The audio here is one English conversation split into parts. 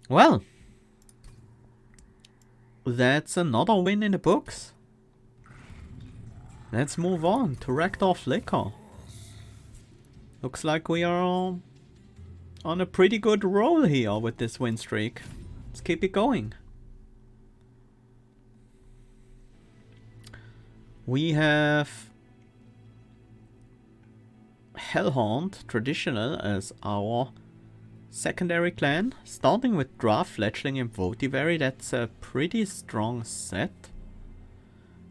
Well, that's another win in the books. Let's move on to Rector Flicker. Looks like we are on a pretty good roll here with this win streak. Let's keep it going. We have Hellhound Traditional as our secondary clan, starting with Draft, Fletchling and Votivary. That's a pretty strong set.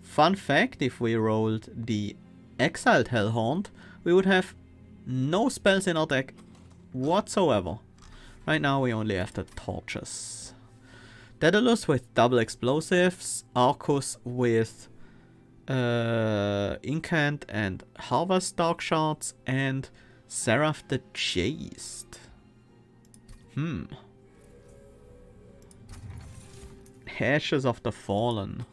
Fun fact, if we rolled the exiled Hellhound, we would have no spells in our deck whatsoever. Right now we only have the torches. Daedalus with double explosives, Arcus with Incant and Harvest Dark Shards, and Seraph the Chaste. Ashes of the Fallen.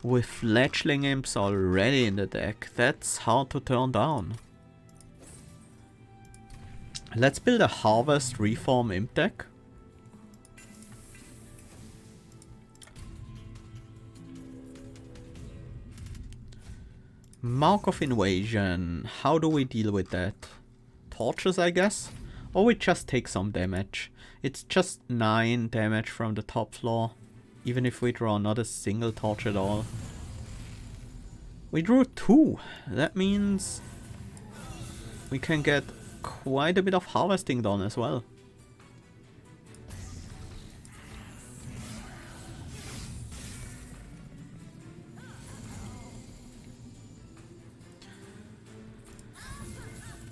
With Fletchling Imps already in the deck, that's hard to turn down. Let's build a Harvest Reform Imp deck. Mark of Invasion. How do we deal with that? Torches, I guess? Or we just take some damage. It's just 9 damage from the top floor. Even if we draw not a single torch at all. We drew 2. That means we can get quite a bit of harvesting done as well.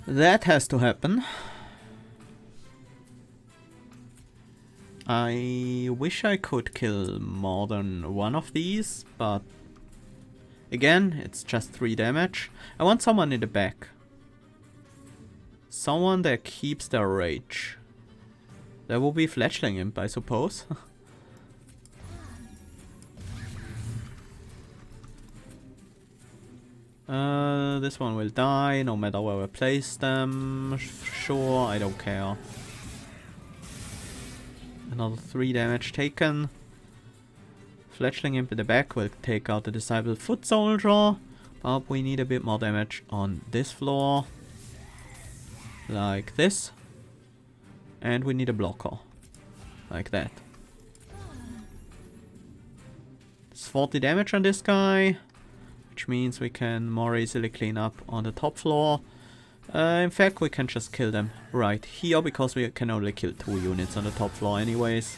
That has to happen. I wish I could kill more than one of these, but again, it's just 3 damage. I want someone in the back. Someone that keeps their rage. That will be Fletchling Imp, I suppose. This one will die no matter where we place them. Sure, I don't care. Another 3 damage taken. Fletchling Imp in the back will take out the Disciple Foot Soldier. But we need a bit more damage on this floor. Like this. And we need a blocker. Like that. It's 40 damage on this guy. Which means we can more easily clean up on the top floor. In fact, we can just kill them right here, because we can only kill 2 units on the top floor anyways.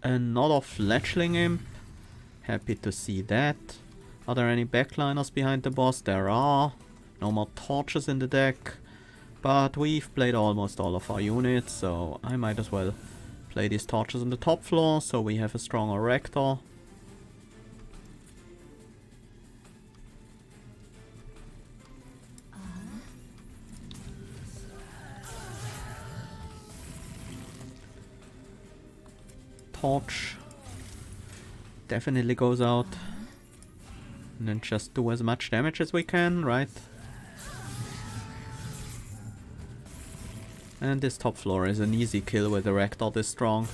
Another Fletchling Imp. Happy to see that. Are there any backliners behind the boss? There are. No more torches in the deck. But we've played almost all of our units, so I might as well play these torches on the top floor, so we have a stronger Rector. Torch definitely goes out. And then just do as much damage as we can, right? And this top floor is an easy kill with the Rector this strong.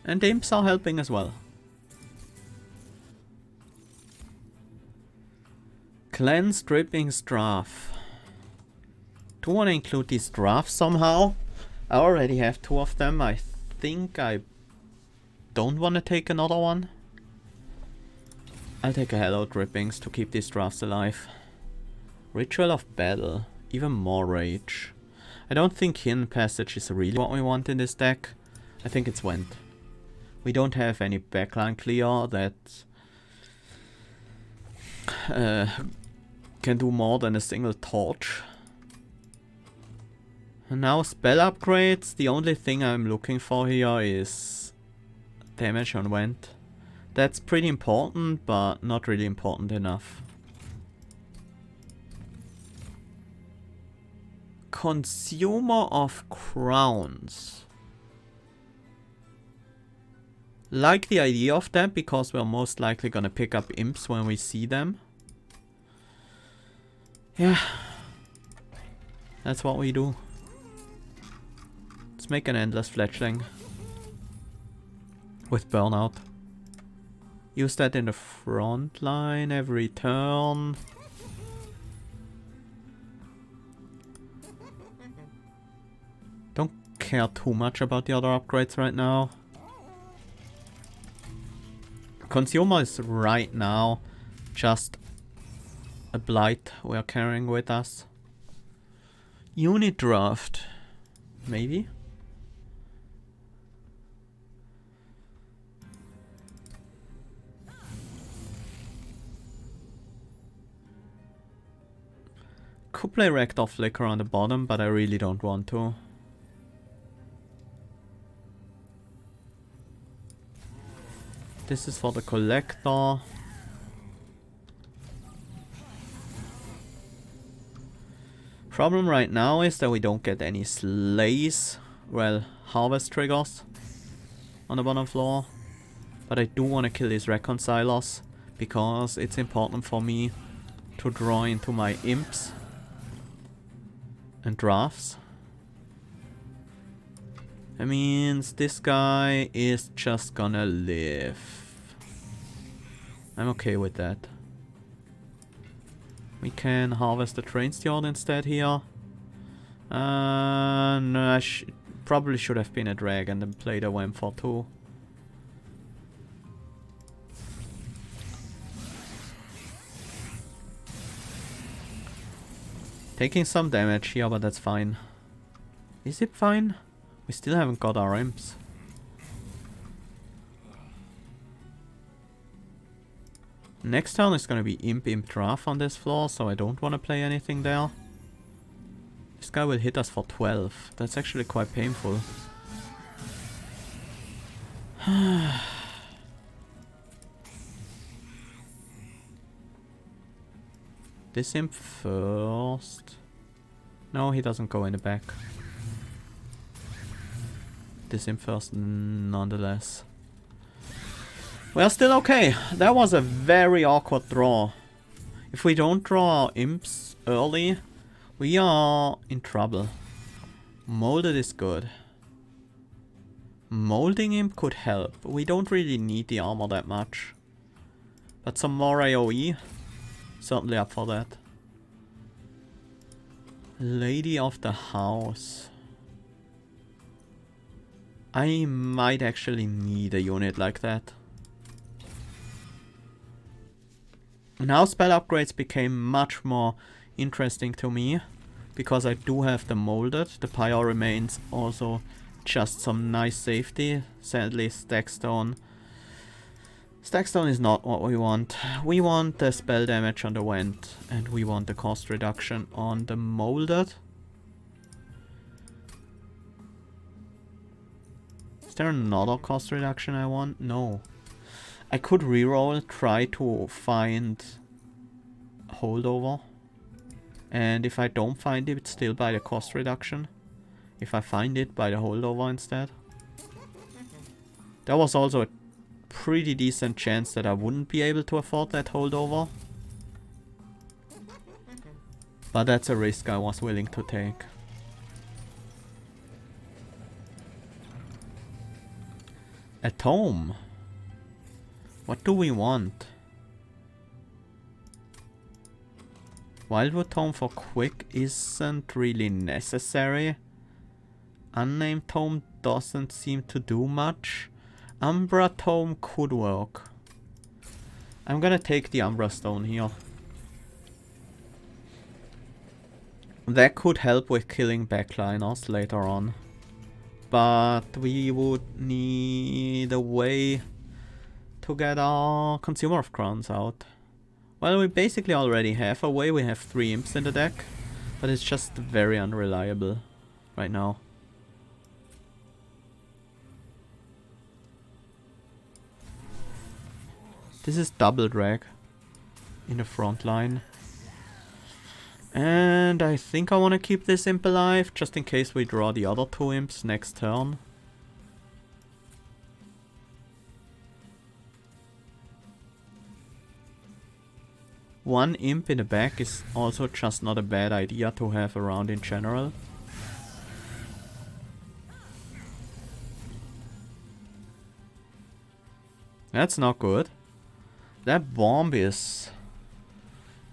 And the Imps are helping as well. Cleanse, Drippings, Draft. Do want to include these drafts somehow? I already have 2 of them. I think I don't want to take another one. I'll take a Hello Drippings to keep these drafts alive. Ritual of Battle. Even more rage. I don't think Hidden Passage is really what we want in this deck. I think it's Went. We don't have any backline clear that can do more than a single torch. And now spell upgrades. The only thing I'm looking for here is damage on Went. That's pretty important, but not really important enough. Consumer of Crowns. Like the idea of that, because we're most likely gonna pick up Imps when we see them. Yeah. That's what we do. Let's make an endless fledgling. With burnout. Use that in the front line every turn. Don't care too much about the other upgrades right now. Consumer is right now just a blight we're carrying with us. Unit draft. Maybe? Could play Rector Flicker on the bottom, but I really don't want to. This is for the collector. Problem right now is that we don't get any slays, well, harvest triggers on the bottom floor. But I do want to kill these reconcilers because it's important for me to draw into my imps and drafts. That means this guy is just gonna live. I'm okay with that. We can harvest the train steward instead here. No, I probably should have been a dragon and played a WAM for 2. Taking some damage here, but that's fine. Is it fine? We still haven't got our imps. Next turn is gonna be Imp draft on this floor, so I don't want to play anything there. This guy will hit us for 12. That's actually quite painful. This imp first. No, he doesn't go in the back. This imp first, nonetheless. We're still okay. That was a very awkward draw. If we don't draw our imps early, we are in trouble. Molded is good. Molding imp could help. We don't really need the armor that much. But some more AoE. Certainly up for that. Lady of the house. I might actually need a unit like that. Now spell upgrades became much more interesting to me. Because I do have the molded. The pyre remains also just some nice safety. Sadly, Stackstone. Stackstone is not what we want. We want the spell damage on the Vent. And we want the cost reduction on the molded. Is there another cost reduction I want? No. I could reroll, try to find holdover. And if I don't find it, still buy the cost reduction. If I find it, buy the holdover instead. There was also a pretty decent chance that I wouldn't be able to afford that holdover. But that's a risk I was willing to take. A tome. What do we want? Wildwood Tome for quick isn't really necessary. Unnamed Tome doesn't seem to do much. Umbra Tome could work. I'm gonna take the Umbra Stone here. That could help with killing backliners later on. But we would need a way to get our Consumer of Crowns out. Well, we basically already have a way. We have 3 imps in the deck. But it's just very unreliable right now. This is double drag in the front line. And I think I want to keep this imp alive just in case we draw the other 2 imps next turn. One imp in the back is also just not a bad idea to have around in general. That's not good. That bomb is...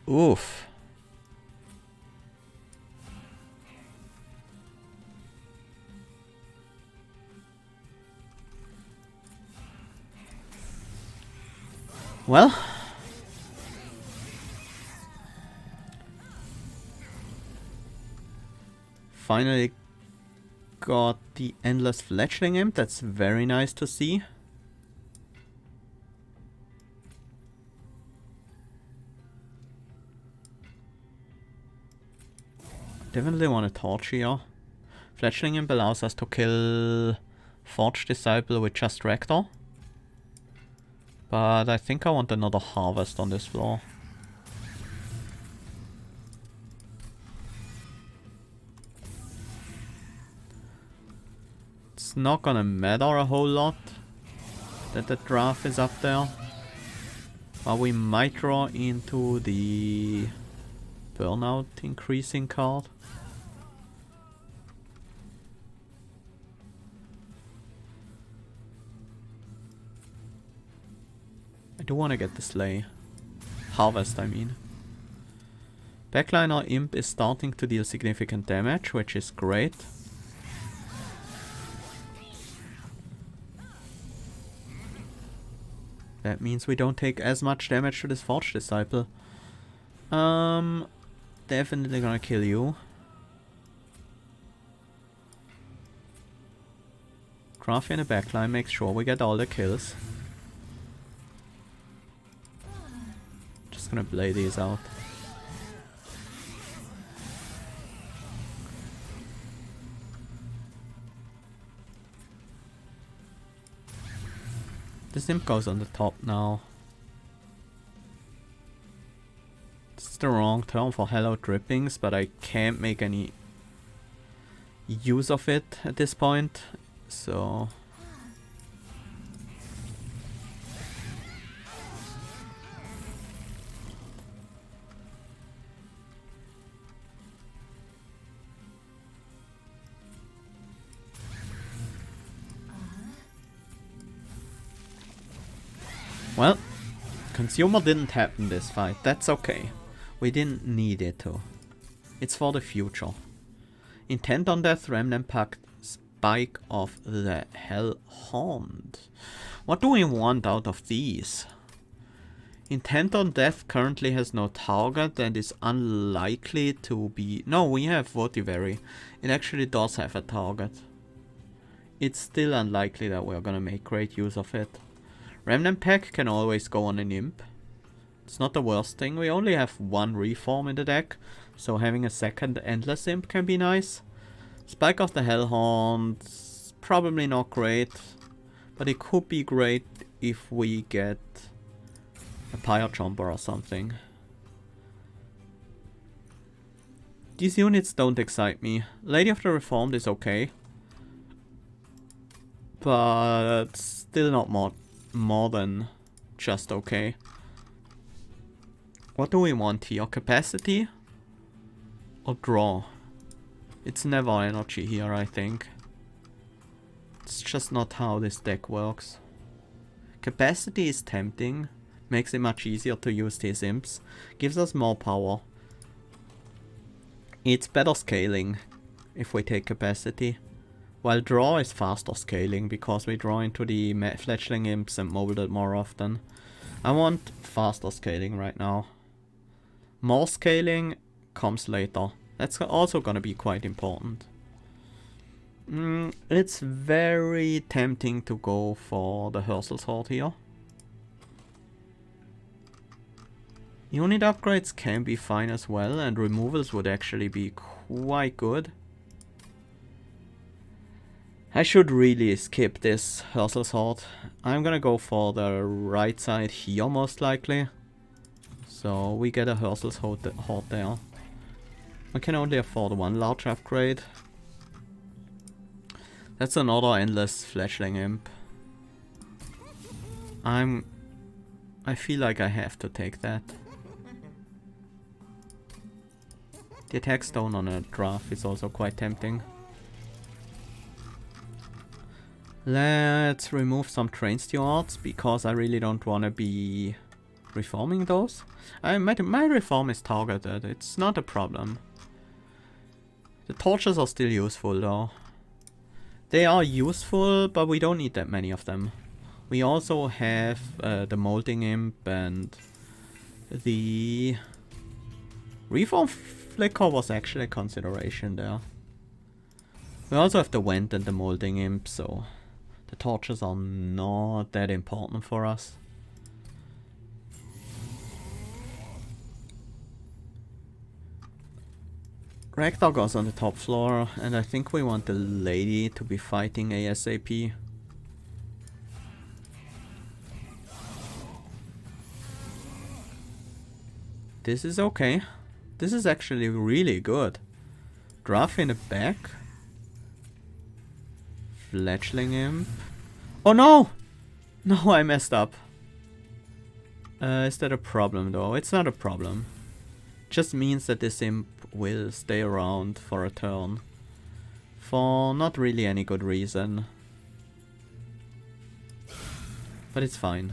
Oof. Well... Finally got the endless fledgling imp. That's very nice to see. Definitely want a torch here. Fledgling imp allows us to kill Forge Disciple with just Rector. But I think I want another harvest on this floor. It's not gonna matter a whole lot that the draft is up there. But we might draw into the burnout increasing card. I do want to get the Slay. Harvest, I mean. Backliner Imp is starting to deal significant damage, which is great. That means we don't take as much damage to this Forge Disciple. Definitely gonna kill you. Craft in the backline, make sure we get all the kills. Just gonna play these out. This imp goes on the top now. This is the wrong term for hello drippings, but I can't make any use of it at this point, so... Well, consumer didn't happen this fight, that's okay. We didn't need it to. It's for the future. Intent on Death, Remnant Pact, Spike of the Hellhound. What do we want out of these? Intent on Death currently has no target and is unlikely to be... No, we have Votivary. It actually does have a target. It's still unlikely that we're gonna make great use of it. Remnant Pack can always go on an imp. It's not the worst thing. We only have one reform in the deck, so having a second endless imp can be nice. Spike of the Hellhound, probably not great, but it could be great if we get a Pyre Jumper or something. These units don't excite me. Lady of the Reformed is okay, but still not more than just okay. What do we want here? Capacity or draw? It's never energy here, I think. It's just not how this deck works. Capacity is tempting, makes it much easier to use these imps, gives us more power. It's better scaling if we take capacity. While draw is faster scaling because we draw into the fledgling imps and mold it more often. I want faster scaling right now. More scaling comes later. That's also gonna be quite important. It's very tempting to go for the Herzal sword here. Unit upgrades can be fine as well, and removals would actually be quite good. I should really skip this Herzal sword. I'm gonna go for the right side here most likely. So we get a Herzal sword there. I can only afford one large upgrade. That's another endless fledgling imp. I feel like I have to take that. The attack stone on a draft is also quite tempting. Let's remove some train stewards because I really don't want to be reforming those. My reform is targeted, it's not a problem. The torches are still useful though. They are useful, but we don't need that many of them. We also have the molding imp, and the reform flicker was actually a consideration there. We also have the vent and the molding imp, so the torches are not that important for us. Rector goes on the top floor, and I think we want the lady to be fighting ASAP. This is okay. This is actually really good. Draft in the back. Fledgling imp. Oh no! No, I messed up. Is that a problem though? It's not a problem. Just means that this imp will stay around for a turn. For not really any good reason. But it's fine.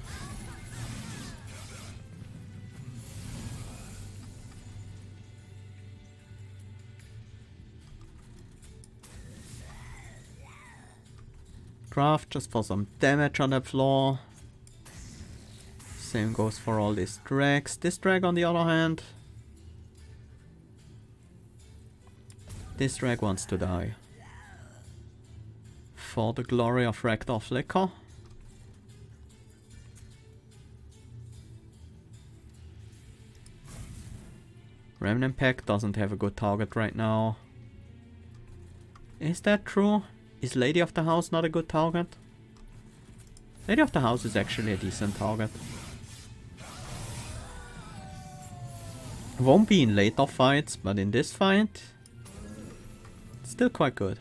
Craft just for some damage on that floor. Same goes for all these drags. This drag on the other hand. This drag wants to die. For the glory of Rector Flicker. Remnant Pack doesn't have a good target right now. Is that true? Is Lady of the House not a good target? Lady of the House is actually a decent target. Won't be in later fights, but in this fight, it's still quite good.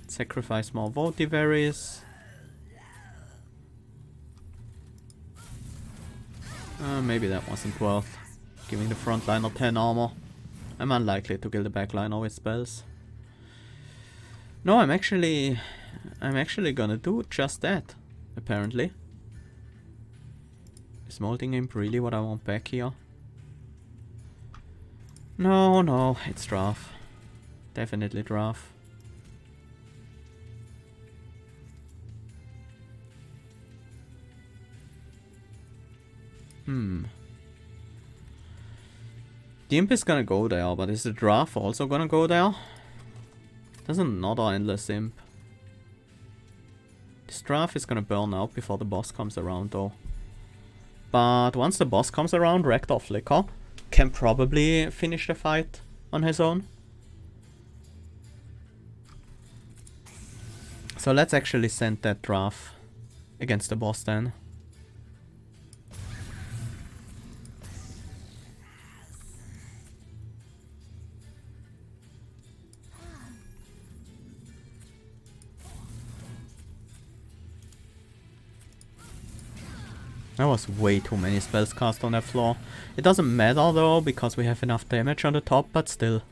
Sacrifice more Votivaries. Maybe that wasn't worth giving the frontliner 10 armor. I'm unlikely to kill the backliner with spells. No, I'm actually gonna do just that, apparently. Is Molding Imp really what I want back here? No, it's draft. Definitely draft. The imp is gonna go there, but is the draft also gonna go there? There's another endless imp. This draft is gonna burn out before the boss comes around though. But once the boss comes around, Rector Flicker can probably finish the fight on his own. So let's actually send that draft against the boss then. That was way too many spells cast on that floor. It doesn't matter though, because we have enough damage on the top, but still.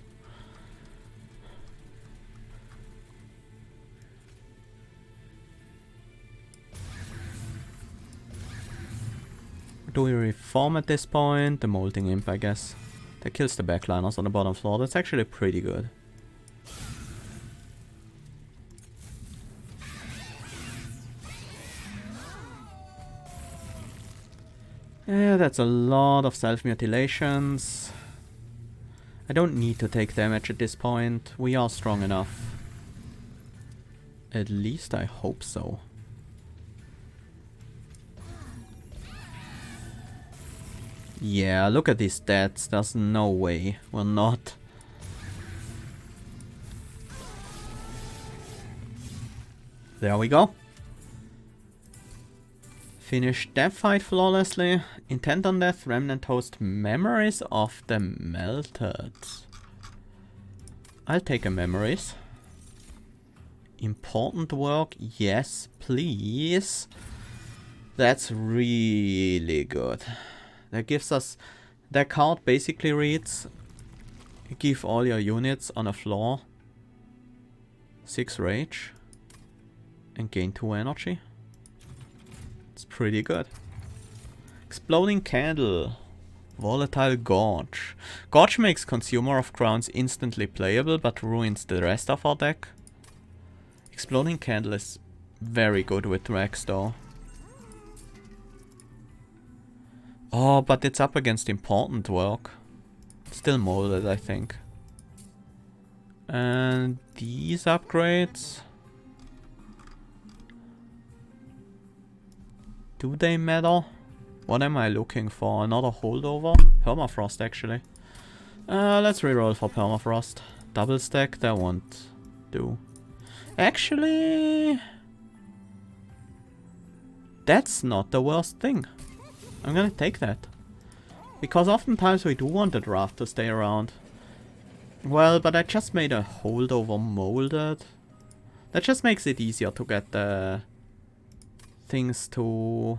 Do we reform at this point? The Molding Imp, I guess. That kills the backliners on the bottom floor. That's actually pretty good. Yeah, that's a lot of self-mutilations. I don't need to take damage at this point. We are strong enough. At least I hope so. Yeah, look at these stats. There's no way we're not. There we go. Finish that fight flawlessly. Intent on death, remnant host, memories of the melted. I'll take a memories. Important work, yes please. That's really good. That gives us... That card basically reads... Give all your units on a floor 6 rage. And gain 2 energy. It's pretty good. Exploding Candle. Volatile Gorge. Gorge makes Consumer of Crowns instantly playable, but ruins the rest of our deck. Exploding Candle is very good with Rex though. Oh, but it's up against important work. Still molded, I think. And these upgrades... Do they matter? What am I looking for? Another holdover? Permafrost, actually. Let's reroll for Permafrost. Double stack, that won't do. Actually... That's not the worst thing. I'm gonna take that. Because oftentimes we do want the draft to stay around. Well, but I just made a holdover molded. That just makes it easier to get the things to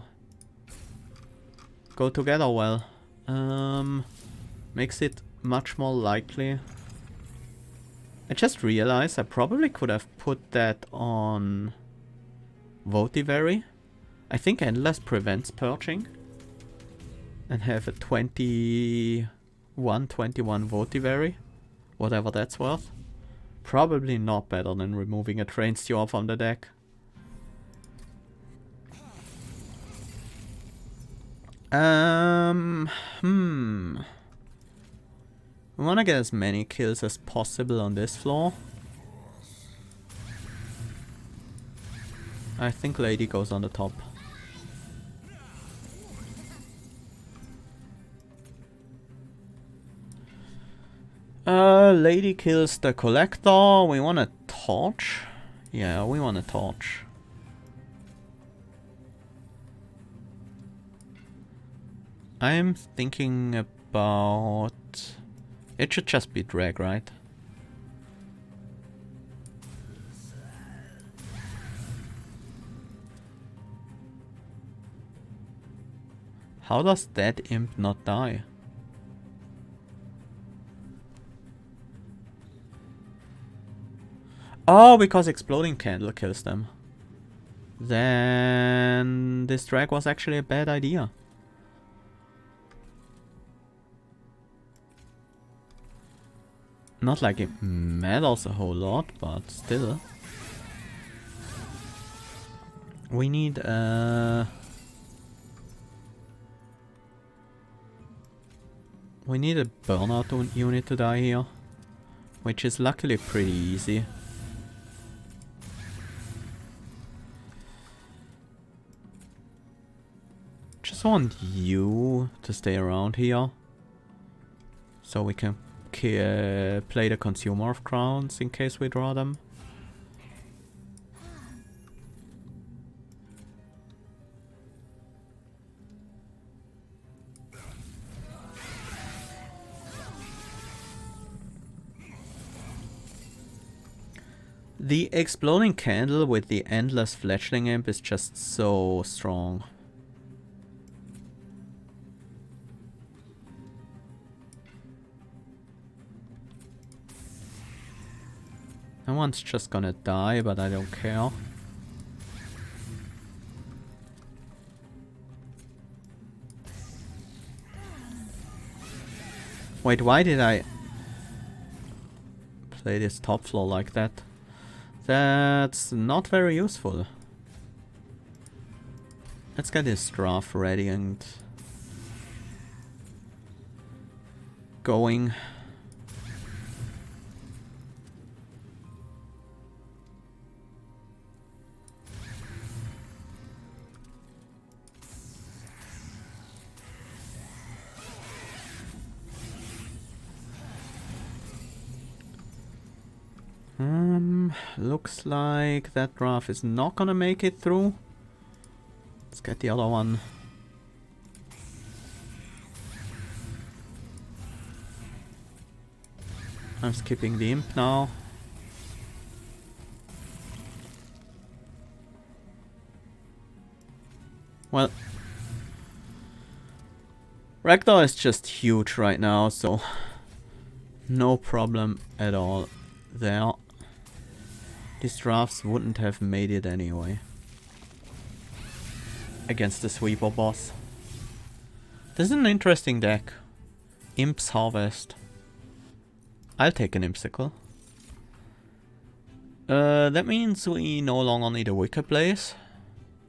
go together well. Makes it much more likely. I just realized I probably could have put that on Votivary. I think Endless prevents purging. And have a 21 Votivary. Whatever that's worth. Probably not better than removing a Train Steward from the deck. We wanna get as many kills as possible on this floor. I think Lady goes on the top. Lady kills the Collector. We want a torch? Yeah, we want a torch. I'm thinking about... It should just be drag, right? How does that imp not die? Oh, because Exploding Candle kills them. Then this drag was actually a bad idea. Not like it matters a whole lot, but still. We need we need a burnout unit to die here, which is luckily pretty easy. Just want you to stay around here, so we can play the Consumer of Crowns in case we draw them. The Exploding Candle with the Endless Fledgling Imp is just so strong. That one's just gonna die, but I don't care. Wait, why did I play this top floor like that? That's not very useful. Let's get this draft ready and going. Looks like that draft is not gonna make it through. Let's get the other one. I'm skipping the imp now. Well, Rector is just huge right now, so no problem at all there. These drafts wouldn't have made it anyway against the sweeper boss. This is an interesting deck. Imps Harvest. I'll take an Impsicle. That means we no longer need a Wicked Blaze,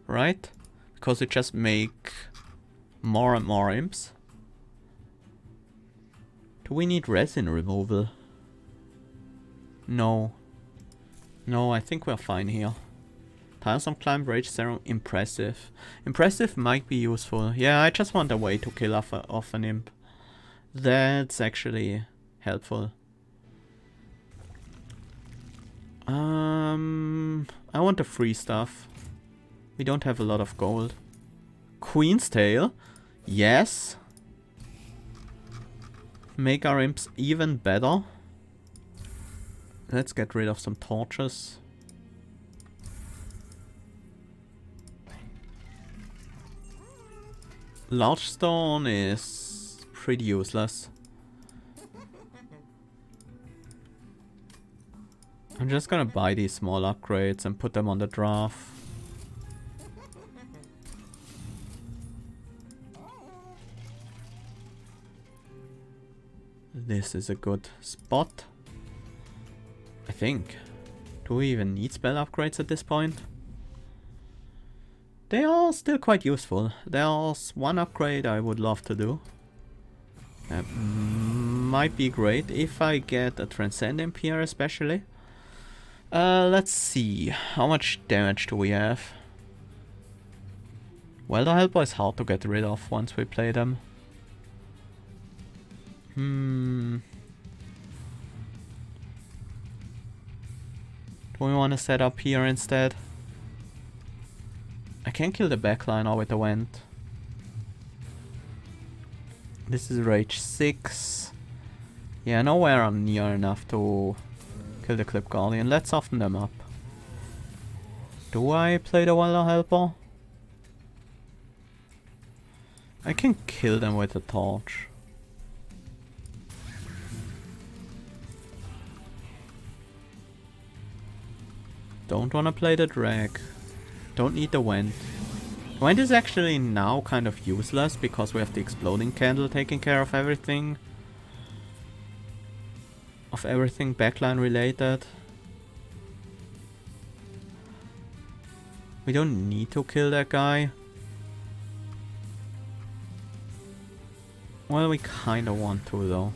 right? Because we just make more and more Imps. Do we need resin removal? No. No, I think we're fine here. Tiresome Climb, Rage Serum, Impressive. Impressive might be useful. Yeah, I just want a way to kill off an Imp. That's actually helpful. I want the free stuff. We don't have a lot of gold. Queen's Tail? Yes. Make our imps even better. Let's get rid of some torches. Large stone is pretty useless. I'm just gonna buy these small upgrades and put them on the draft. This is a good spot, I think. Do we even need spell upgrades at this point? They are still quite useful. There's one upgrade I would love to do. That might be great if I get a Transcend Imp here especially. Let's see. How much damage do we have? Well, the Helper is hard to get rid of once we play them. Do we want to set up here instead? I can kill the backliner with the Vent. This is Rage 6. Yeah, nowhere near enough to kill the Clip Guardian. Let's soften them up. Do I play the Welder Helper? I can kill them with a torch. Don't wanna play the drag. Don't need the Vent. Vent is actually now kind of useless because we have the Exploding Candle taking care of everything. Of everything backline related. We don't need to kill that guy. Well, we kinda want to though.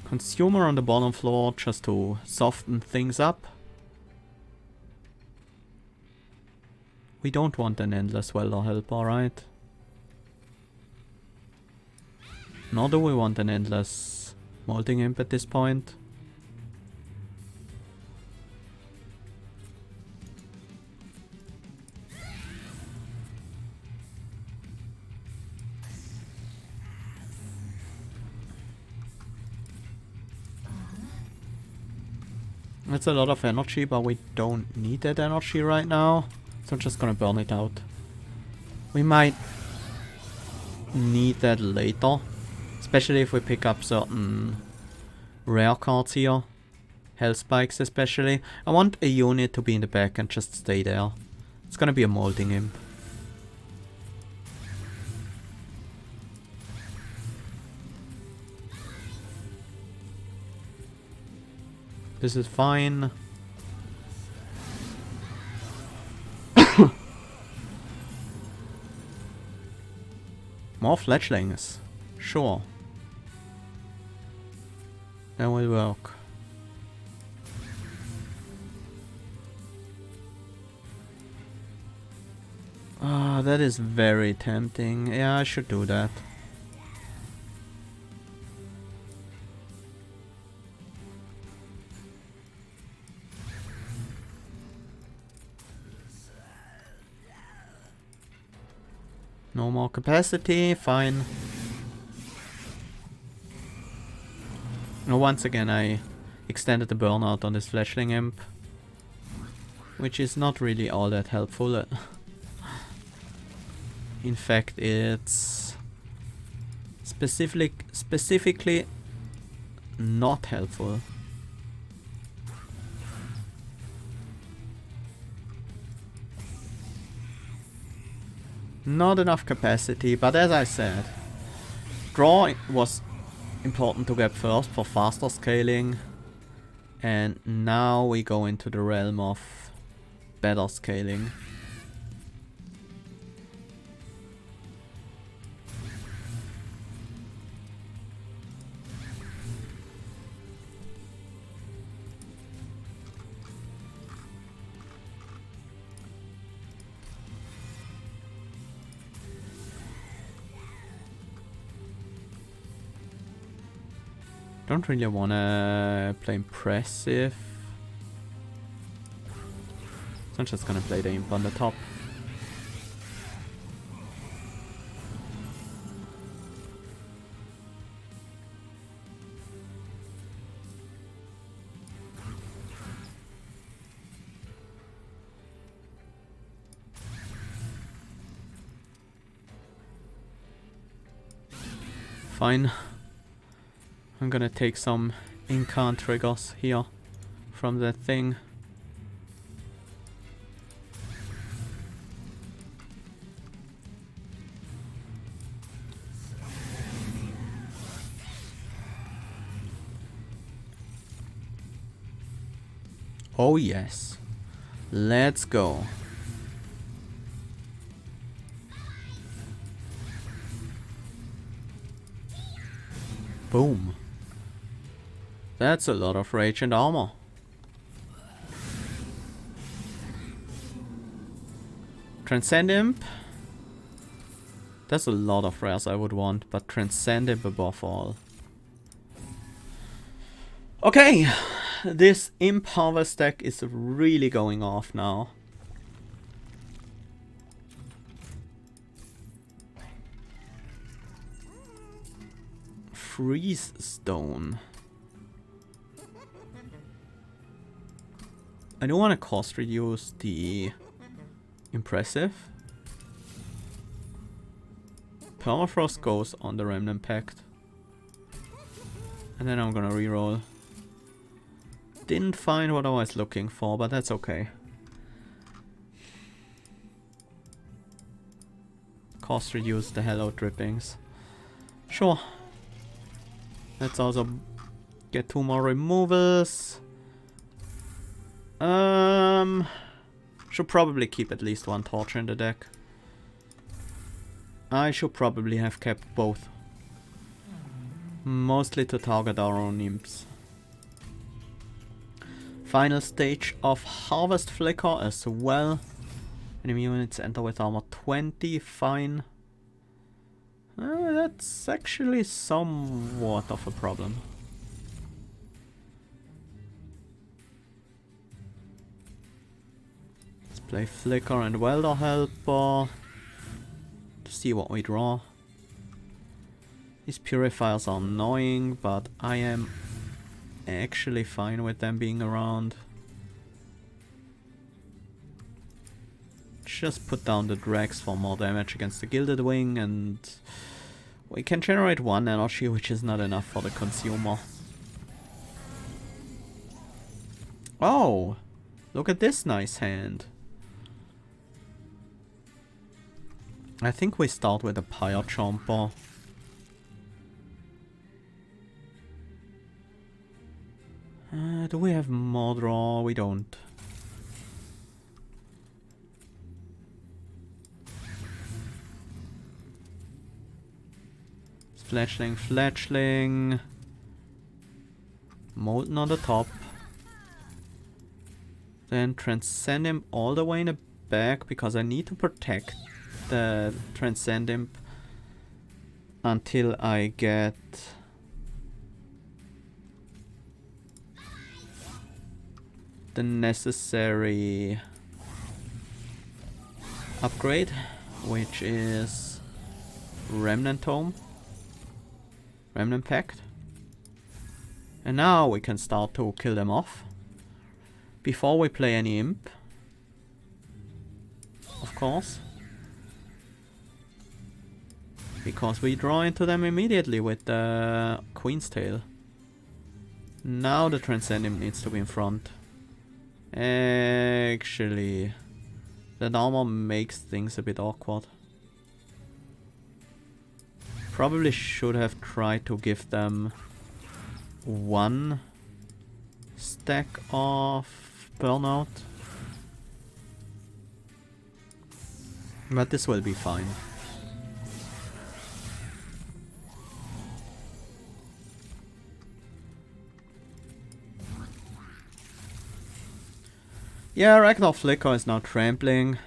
Consumer on the bottom floor just to soften things up. We don't want an Endless Welder Helper, right? Nor do we want an Endless Molting Imp at this point. It's a lot of energy, but we don't need that energy right now. So I'm just gonna burn it out. We might need that later. Especially if we pick up certain rare cards here. Hell Spikes especially. I want a unit to be in the back and just stay there. It's gonna be a Molding Imp. This is fine. More fledglings. Sure. That will work. Ah, that is very tempting. Yeah, I should do that. No more capacity, fine. Now once again I extended the burnout on this fledgling imp, which is not really all that helpful. In fact, it's specifically not helpful. Not enough capacity, but as I said, draw was important to get first for faster scaling, and now we go into the realm of better scaling. Don't really wanna play impressive. So I'm just gonna play the imp on the top. Fine. I'm gonna take some incant triggers here from that thing. Oh yes. Let's go. Boom. That's a lot of rage and armor. Transcend Imp. That's a lot of rares I would want, but Transcend Imp above all. Okay, this Imp Harvest deck is really going off now. Freeze Stone. I don't want to cost reduce the impressive. Permafrost goes on the Remnant Pact. And then I'm gonna reroll. Didn't find what I was looking for, but that's okay. Cost reduce the hell out drippings. Sure. Let's also get 2 more removals. Should probably keep at least 1 torture in the deck. I should probably have kept both. Mostly to target our own imps. Final stage of Harvest Flicker as well. Enemy units enter with armor 20, fine. That's actually somewhat of a problem. Play Flicker and Welder Helper to see what we draw. These purifiers are annoying, but I am actually fine with them being around. Just put down the Dregs for more damage against the Gilded Wing, and we can generate 1 energy, which is not enough for the consumer. Oh, look at this nice hand. I think we start with a Pyre Chomper. Do we have more draw? We don't. Fledgling, Fledgling. Molten on the top. Then Transcend him all the way in the back because I need to protect the Transcend Imp until I get the necessary upgrade, which is Remnant Tome, Remnant Pact. And now we can start to kill them off. Before we play any imp. Of course. Because we draw into them immediately with the Queen's Tail. Now the Transcendent needs to be in front. Actually, that armor makes things a bit awkward. Probably should have tried to give them one stack of burnout. But this will be fine. Yeah, Rector Flicker is now trampling.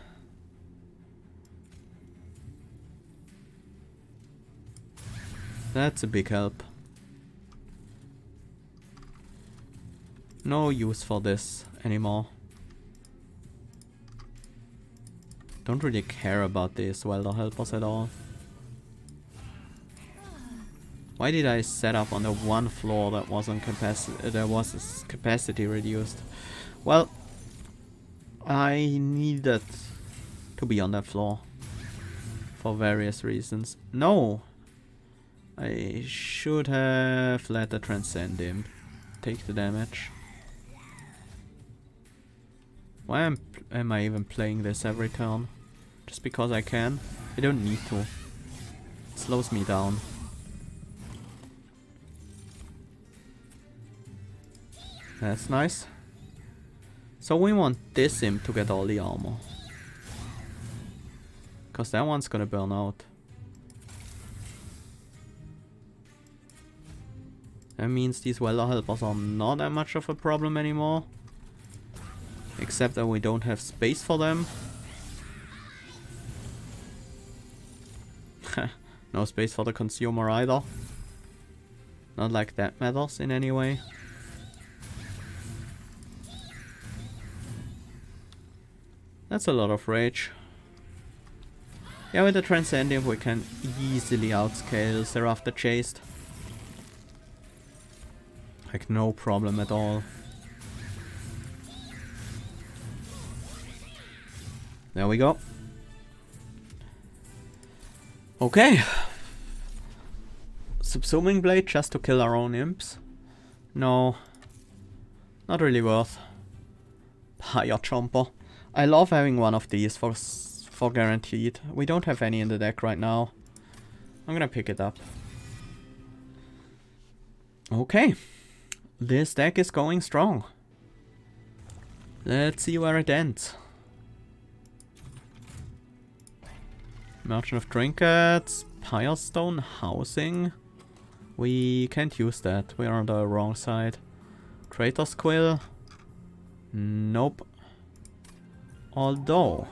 That's a big help. No use for this anymore. Don't really care about these welder helpers at all. Why did I set up on the one floor that wasn't capacity reduced? Well, I needed to be on that floor for various reasons. No! I should have let the Transcend Imp take the damage. Why am I even playing this every turn? Just because I can? I don't need to. It slows me down. That's nice. So we want this imp to get all the armor. Cause that one's gonna burn out. That means these welder helpers are not that much of a problem anymore. Except that we don't have space for them. No space for the consumer either. Not like that matters in any way. That's a lot of rage. Yeah, with the Transcendent we can easily outscale Seraph the Chaste. Like no problem at all. There we go. Okay. Subsuming Blade just to kill our own imps? No. Not really worth. Higher Chomper. I love having one of these for guaranteed. We don't have any in the deck right now. I'm gonna pick it up. Okay. This deck is going strong. Let's see where it ends. Merchant of Trinkets, Firestone, Housing. We can't use that. We're on the wrong side. Traitor's Quill. Nope. Although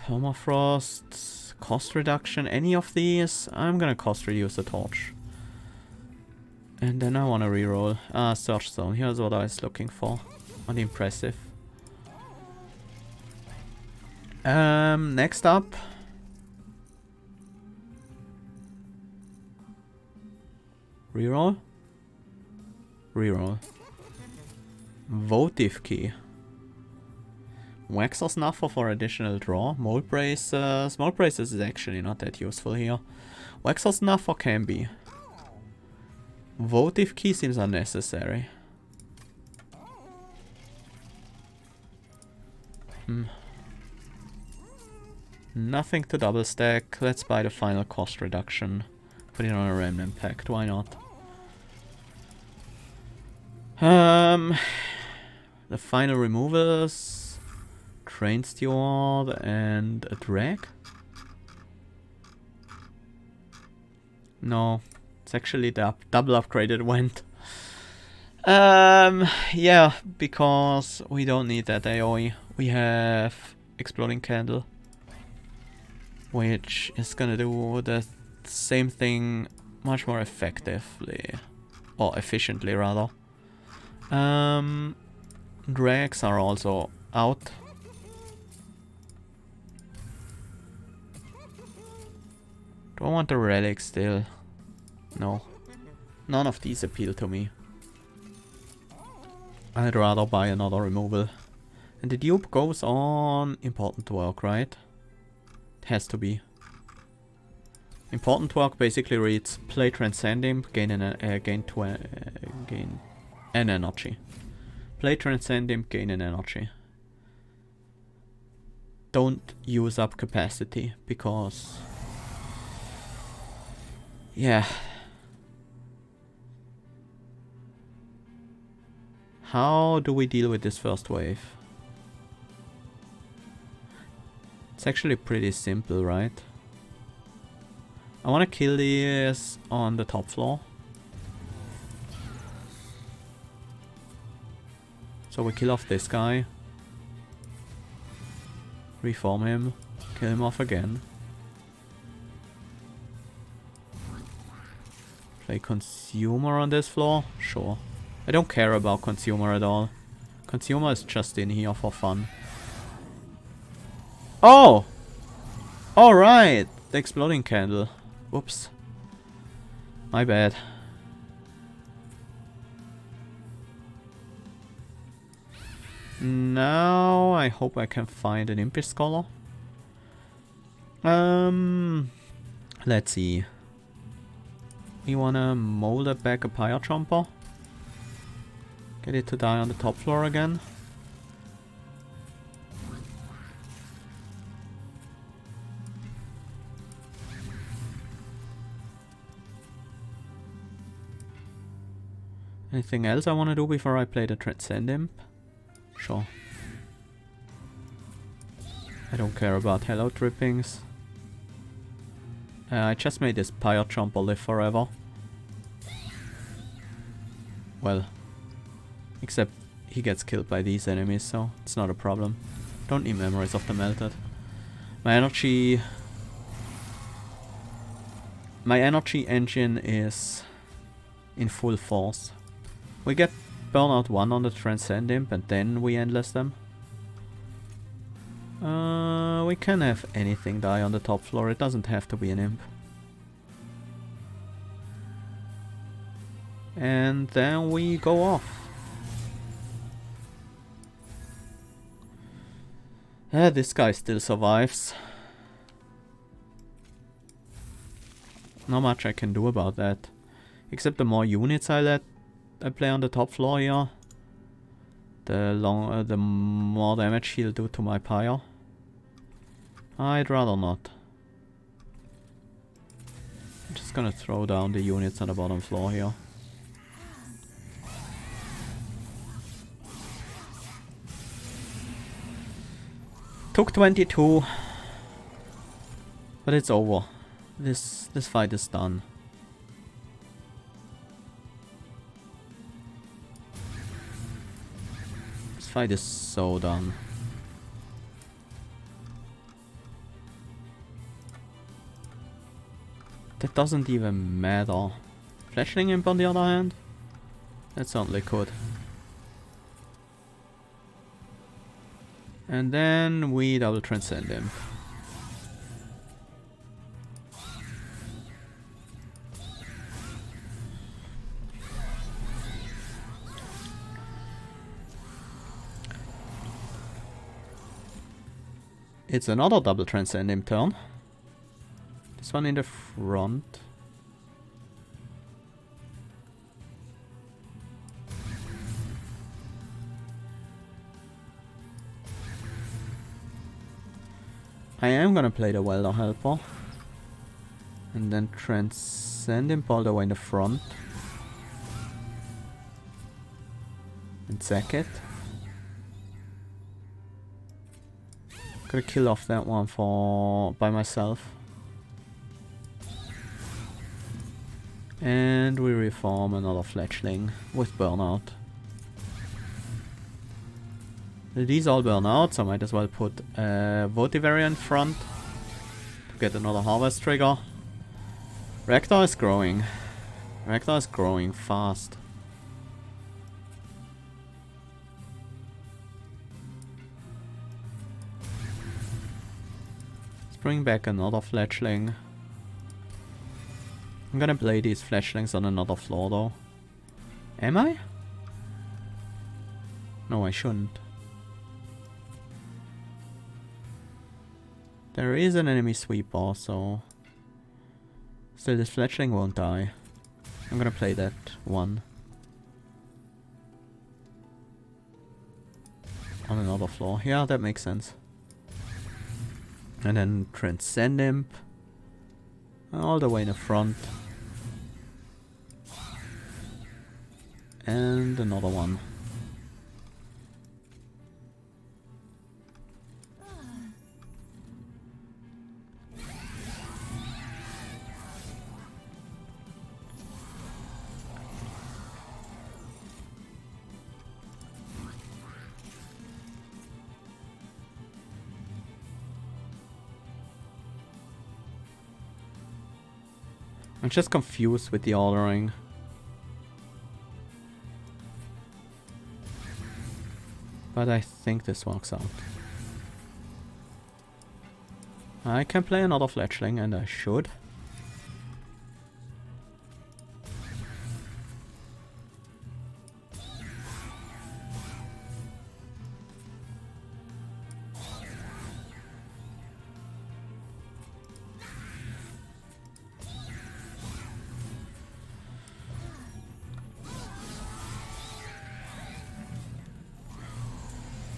Permafrost, cost reduction, any of these? I'm gonna cost reduce the torch. And then I wanna reroll. Search Zone. Here's what I was looking for. On the impressive. Next up. Reroll? Reroll. Votive Key. Waxer Snuffer for additional draw. Mold Braces. Mold Braces is actually not that useful here. Waxer Snuffer can be. Votive Key seems unnecessary. Nothing to double stack. Let's buy the final cost reduction. Put it on a Remnant Pact. Why not? The final removals. Train Steward and a drag? No. It's actually the double upgraded went. Yeah, because we don't need that AoE. We have Exploding Candle, which is gonna do the same thing much more effectively. Or efficiently, rather. Drags are also out. Do I want the relic still? No. None of these appeal to me. I'd rather buy another removal. And the dupe goes on important work, right? It has to be. Important work basically reads play Transcend Imp, gain an energy. Play Transcend Imp, gain an energy. Don't use up capacity because yeah. How do we deal with this first wave? It's actually pretty simple, right? I want to kill these on the top floor. So we kill off this guy. Reform him. Kill him off again. Play Consumer on this floor? Sure. I don't care about Consumer at all. Consumer is just in here for fun. Oh! Alright! The exploding candle. Whoops. My bad. Now I hope I can find an Impish Scholar. Let's see. We wanna mold it back a Pyre Jumper. Get it to die on the top floor again. Anything else I want to do before I play the Transcend Imp? Sure. I don't care about Hello Drippings. I just made this Pyre Jumper live forever. Well, except he gets killed by these enemies, so it's not a problem. Don't need Memories of the Melted. My energy engine is in full force. We get Burnout 1 on the Transcend Imp and then we endless them. We can have anything die on the top floor, it doesn't have to be an Imp. And then we go off. This guy still survives. Not much I can do about that. Except the more units I play on the top floor here, the more damage he'll do to my Pyre. I'd rather not. I'm just gonna throw down the units on the bottom floor here. Took 22, but it's over. This fight is done. This fight is so done. That doesn't even matter. Fletchling Imp on the other hand? That certainly could. And then we double Transcend him. It's another double Transcend him turn. This one in the front. I am gonna play the Welder Helper. And then Transcend him all the way in the front. And sack it. Gonna kill off that one by myself. And we reform another Fletchling with Burnout. These all burn out, so I might as well put Votivary in front to get another Harvest trigger. Rector is growing. Rector is growing fast. Let's bring back another Fletchling. I'm gonna play these fletchlings on another floor though. Am I? No, I shouldn't. There is an enemy sweeper, so... Still, this fletchling won't die. I'm gonna play that one. On another floor. Yeah, that makes sense. And then Transcend Imp. All the way in the front. And another one. I'm just confused with the ordering. But I think this works out. I can play another fletchling, and I should.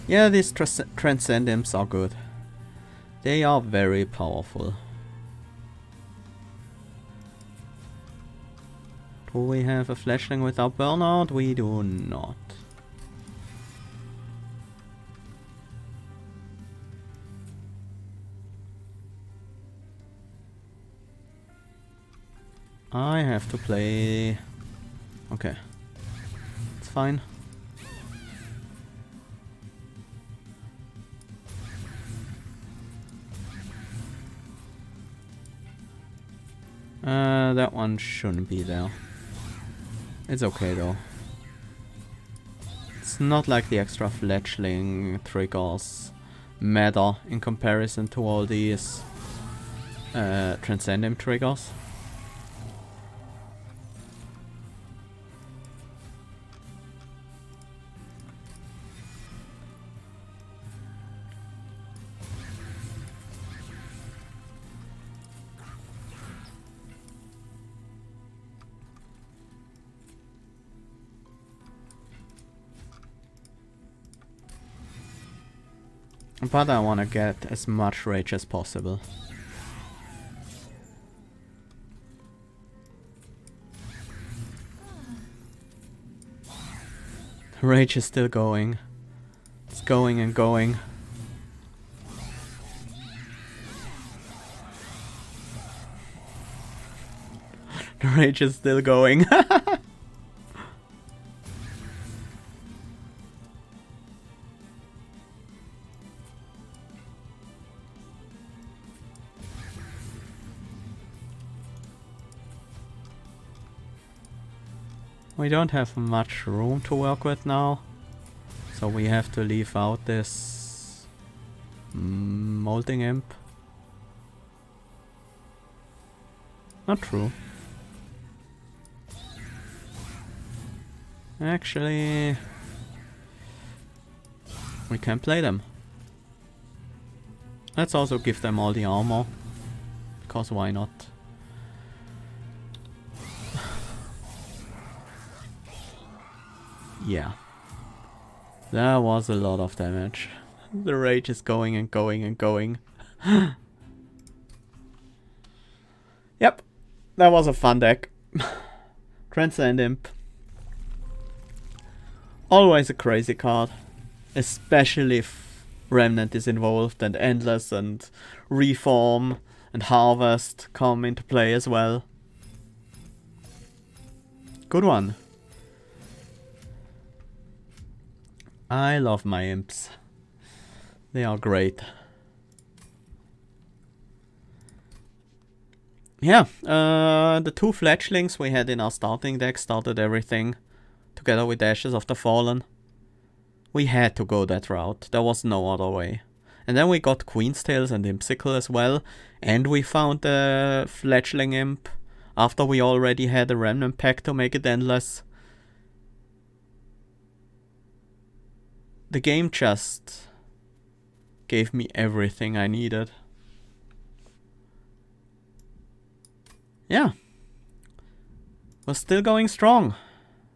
Yeah, these Transcend Imps are good. They are very powerful. Do we have a fletchling without burnout? We do not. I have to play... Okay. It's fine. That one shouldn't be there. It's okay though. It's not like the extra fletchling triggers matter in comparison to all these Transcendent triggers. But I want to get as much rage as possible. The rage is still going. It's going and going. The rage is still going. We don't have much room to work with now, so we have to leave out this molding imp. Not true. Actually, we can play them. Let's also give them all the armor, because why not? Yeah. That was a lot of damage. The rage is going and going and going. Yep. That was a fun deck. Transcend Imp. Always a crazy card. Especially if Remnant is involved and Endless and Reform and Harvest come into play as well. Good one. I love my imps. They are great. Yeah, the two fletchlings we had in our starting deck started everything, together with Ashes of the Fallen. We had to go that route, there was no other way. And then we got Queen's Tales and Impsicle as well, and we found the fletchling imp. After we already had a remnant pack to make it endless. The game just gave me everything I needed. Yeah. We're still going strong.